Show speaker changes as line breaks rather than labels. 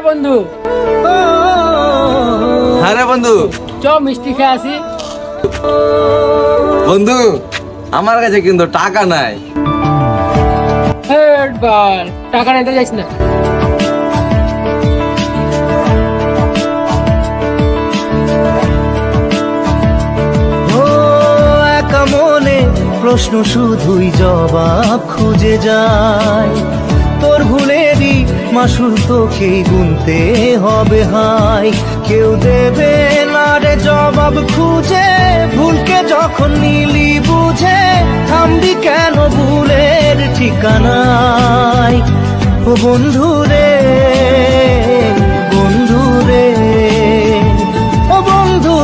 বন্ধু,
হ্যাঁ রে বন্ধু।
চ মিষ্টি খেয়ে আসি।
বন্ধু আমার কাছে কিন্তু টাকা নাই।
হেডবার, টাকা নিতে যাইস না।
ও একা মনে প্রশ্ন শুধুই জবাব খুঁজে যায়, তোর ভুলেরই মাসুল তোকেই গুনতে হবে হাই। কেউ দেবে না রে জবাব খুঁজে, ভুলকে যখন নিলি বুঝে থামবি কেন ভুলের ঠিকানায়। ও বন্ধু রে, বন্ধু রে, ও বন্ধু